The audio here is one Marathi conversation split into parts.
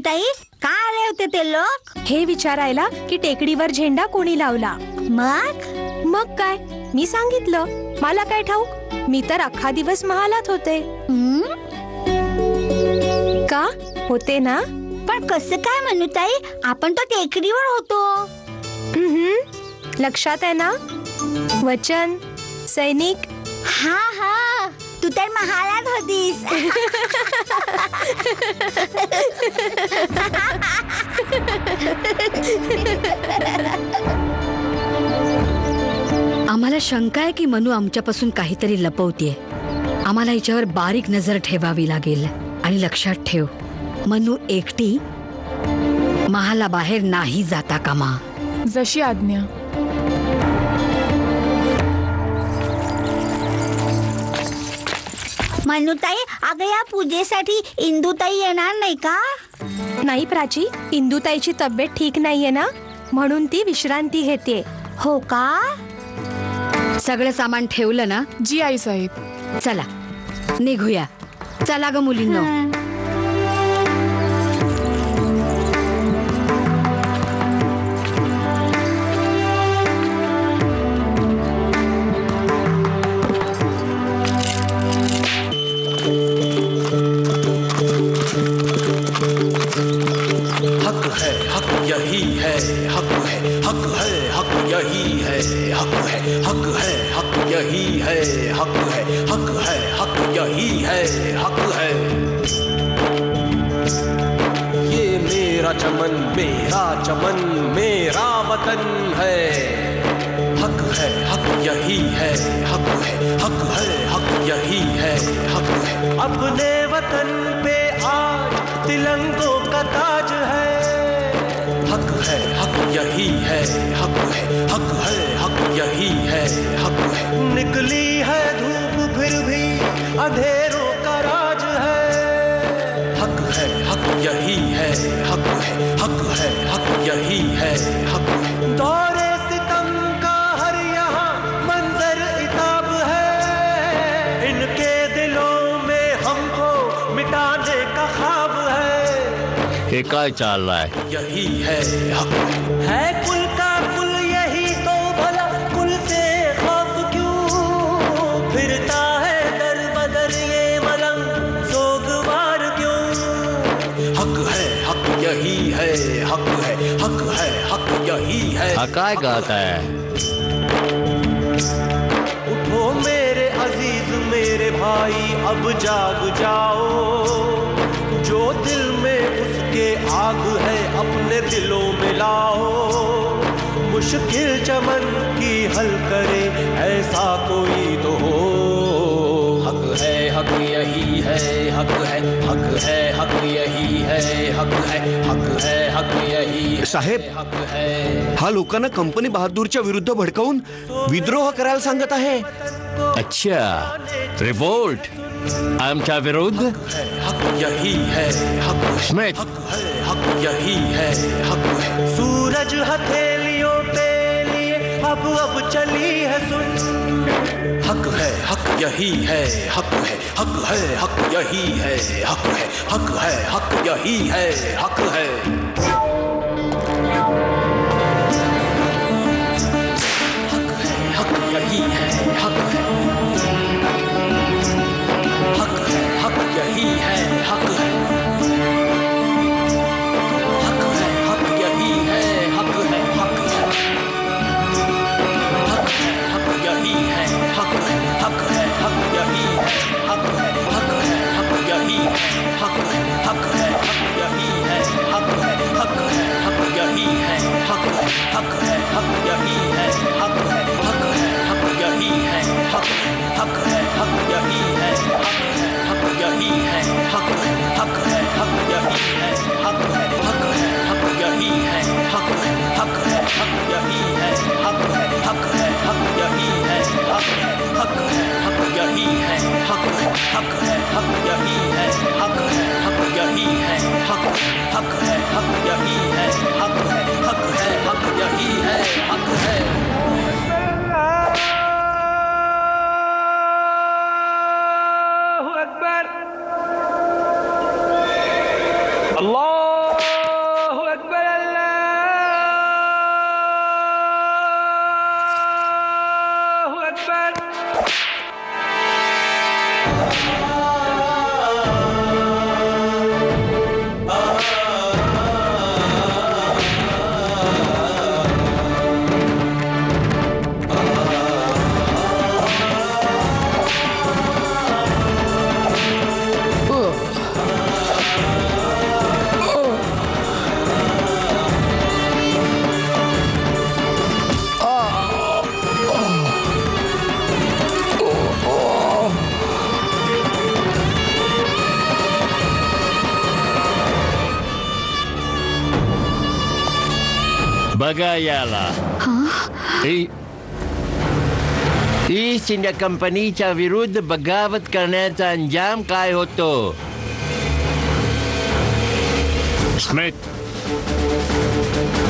मनुताई, का आले होते ते लोक? हे विचारायला की टेकडीवर झेंडा कोणी लावला. मग काय, मी सांगितलं मला काय ठाऊक, मी तर अख्खा दिवस महालात होते. का होते ना? पण कसं काय मनुताई, आपण तो टेकडीवर होतो. लक्षात आहे ना? वचन, सैनिक. हा हा, तू तर महालात होतीस. आम्हाला शंका आहे की मनू आमच्यापासून काहीतरी लपवतीये. आम्हाला हिच्यावर बारीक नजर ठेवावी लागेल. आणि लक्षात ठेव, मनू एकटी महालाबाहेर नाही जाता कामा. जशी आज्ञा. मनुताई, अगं या पूजेसाठी इंदुताई येणार नाही का? नाही प्राची, इंदुताईची तब्येत ठीक नाहीये ना, म्हणून ती विश्रांती घेते. हो का? सगळं सामान ठेवलं ना? जी आई साहेब. चला निघूया. चला ग मुलींनो. हक है, हक यही है, हक है, हक है, हक यही है, हक है, हक है, हक यही है, हक है, हक है, हक यही है, हक है. ये मेरा चमन, मेरा वतन है. हक है, हक यही है, हक है, हक है, हक यही है, हक है. अपने वतन पे आज तिलंगों का ताज है. हक है, हक यही है, हक है, हक है, हक यही है, हक है. निकली है धूप फिर भी अंधेरों का राज है. हक है, हक यही है, हक है, हक है, हक यही है, हक है. दौरे सितम का हर यहाँ मंजर इताब है. इनके दिलों में हमको मिटाने का ख्वाब है. ये क्या चल रहा है? यही है, हक है कुल का कुल. यही तो भला कुल से खौफ क्यों फिरता है दर बदर ये मलंग सोगवार क्यों. हक है, हक यही है, हक है, हक है, हक यही है. काय गाता है? उठो मेरे अजीज मेरे भाई, अब जाग जाओ. जो दिल में उसके आग है अपने दिलों में लाओ. मुश्किल चमन की हल करे ऐसा कोई तो हो. हक है, हक यही है, हक है, हक है, हक यही है, हक है, हक है, हक यही है. साहेब, हक है. हा लोकांना कंपनी बहादूरच्या विरुद्ध भडकावून विद्रोह करायला सांगत आहे. अच्छा, रिवोल्ट आमच्या विरुद्ध. हक यही है, हक स्मिथ. हक है, हक यही है, हक है. सूरज हथेलियों पे लिए अब चली है सुन. हक है, हक यही है, हक है, हक है, हक यही है, हक है, हक है, हक यही है, हक है. हक है, हक यही है, हक है. हक है, हक यही है, हक है. हक है, हक यही है, हक है, हक है. हक है, हक यही है, हक है, हक है, हक यही है, हक है, हक है, हक यही है, हक है, हक है, हक यही है, हक है, बघा याला ईस्ट इंडिया कंपनीच्या विरुद्ध बगावत करण्याचा अंजाम काय होतो. स्मिथ,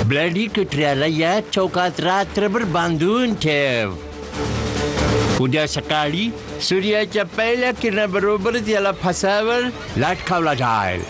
ब्लडी कुत्र्याला या चौकात रात्रभर बांधून ठेव. उद्या सकाळी सूर्याच्या पहिल्या किरणाबरोबरच याला फासावर लटकावला जाईल.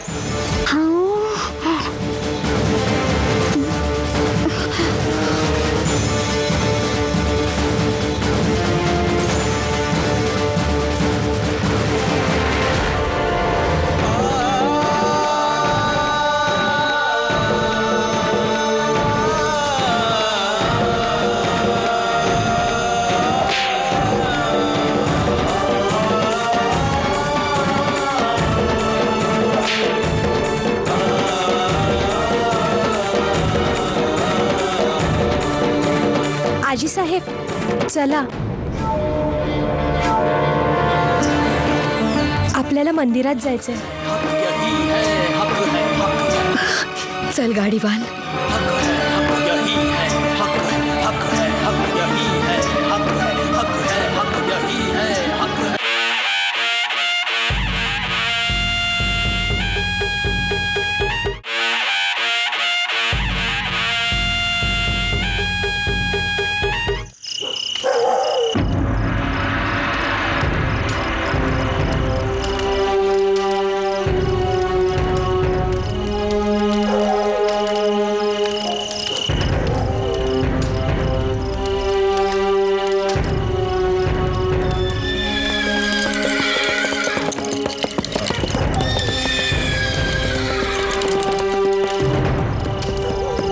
आजी साहेब, चला आपल्याला मंदिरात जायचंय. चल गाडीवान.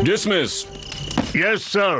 Dismiss. Yes, sir.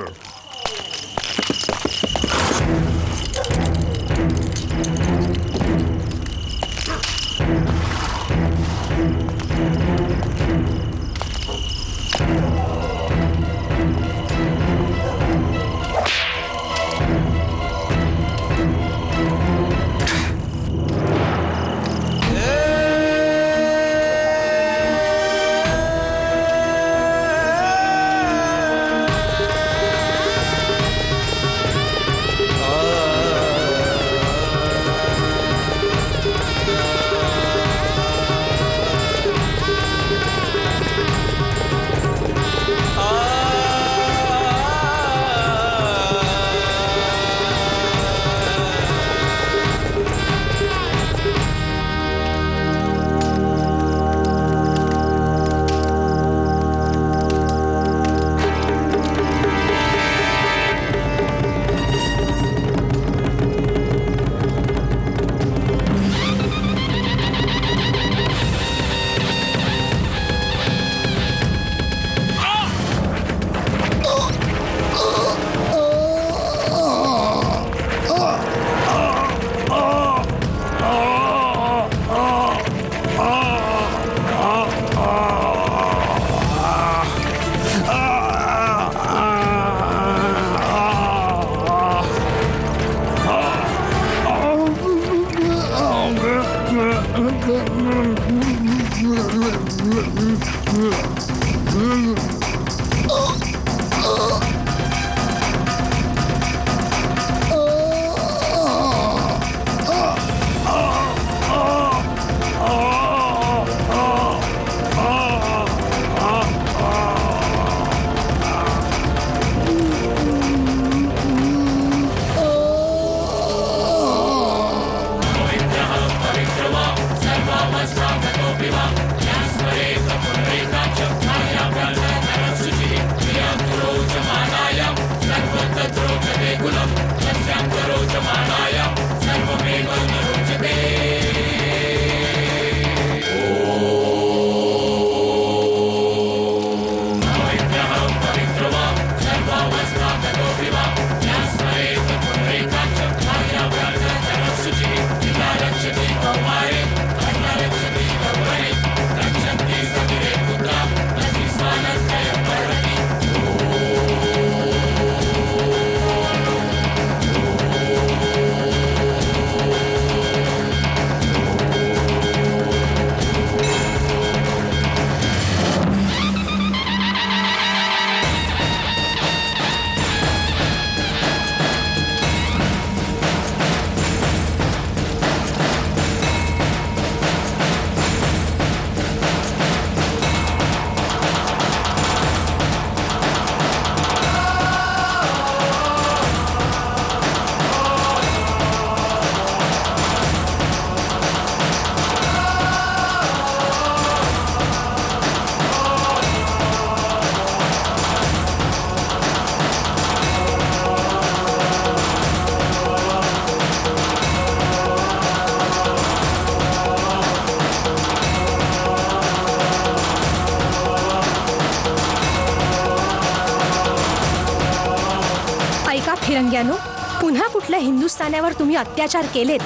फिरंग्यानो, पुन्हा कुठल्या हिंदुस्थानावर तुम्ही अत्याचार केलेत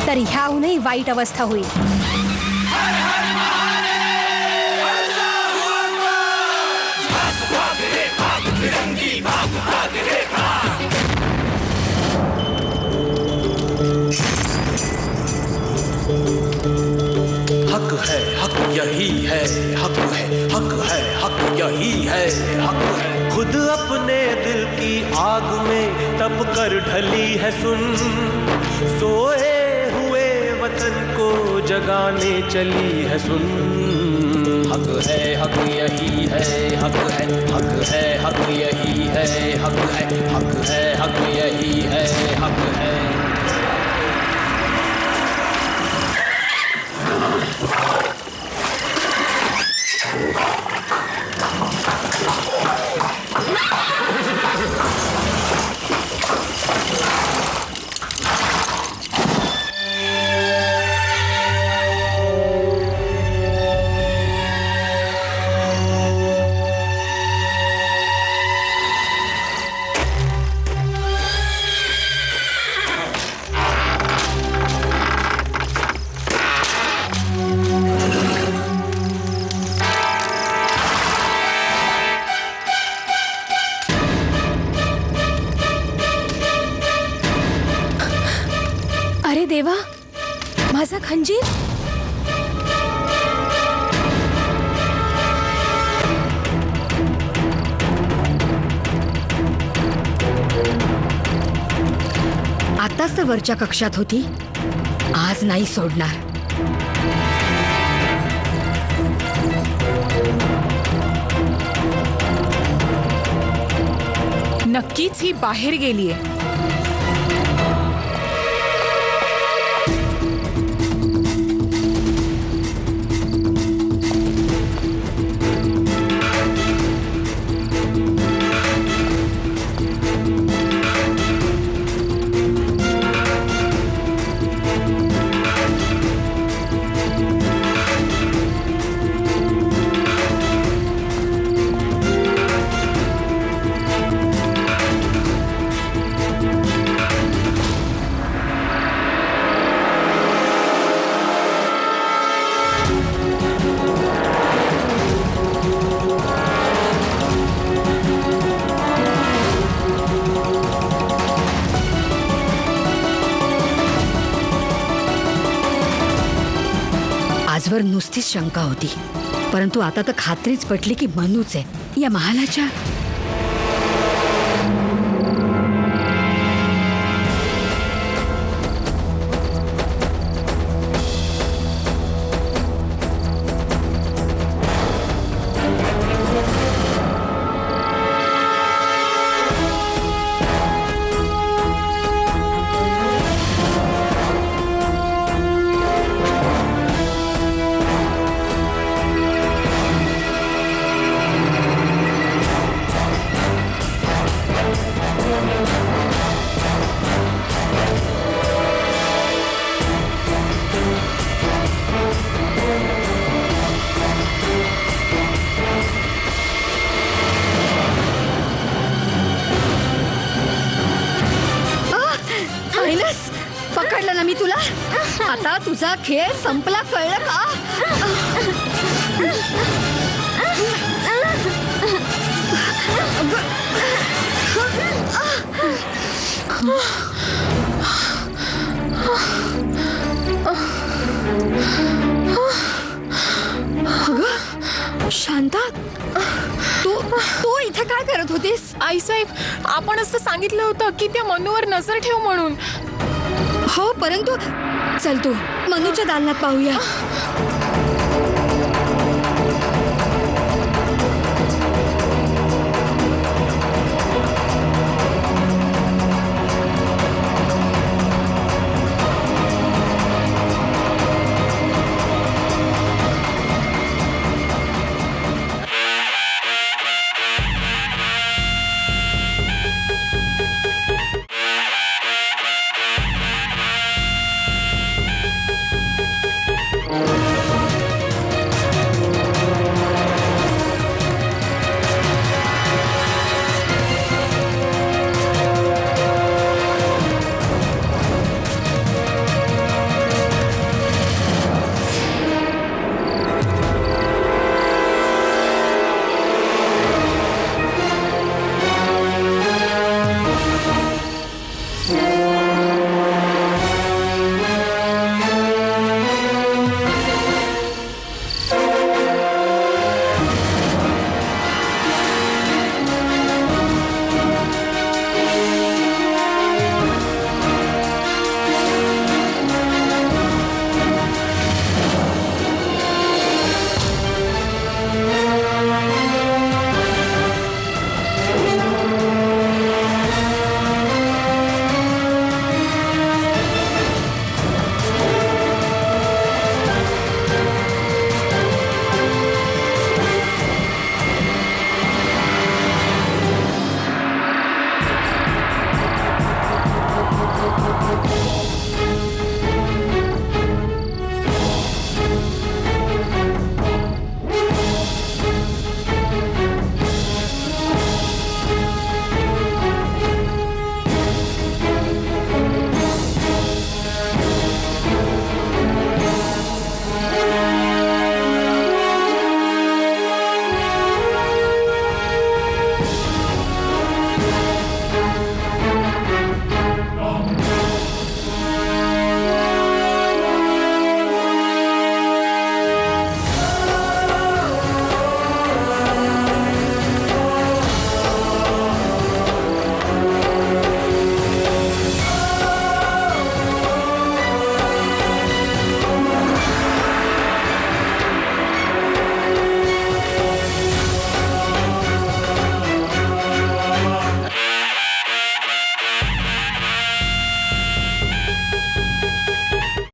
तर ह्याहूनही वाईट अवस्था होईल. हक है हक यही है हक है हक है हक यही है हक है. खुद अपने दिल की आग में तप कर ढली है सुन, सोए हुए वतन को जगाने चली है सुन. हक है हक यही है हक है हक है हक यही है हक है हक है हक यही है हक है. अरे देवा, माझा खंजीर. आताच तर वरच्या कक्षात होती, आज नाही सोडणार. नक्कीच ही बाहेर गेलीये. आजवर नुसतीच शंका होती, परंतु आता तर खात्रीच पटली की मनूच आहे या महालाच्या. पकडलं ना मी तुला. आता तुझा खेळ संपला, कळलं का? शांता, तू इथे काय करत होतीस? आईसाहेब, आपणच तर सांगितलं होतं की त्या मनूवर नजर ठेव म्हणून. हो, परंतु चल तू मनूच्या दालनात पाहूया.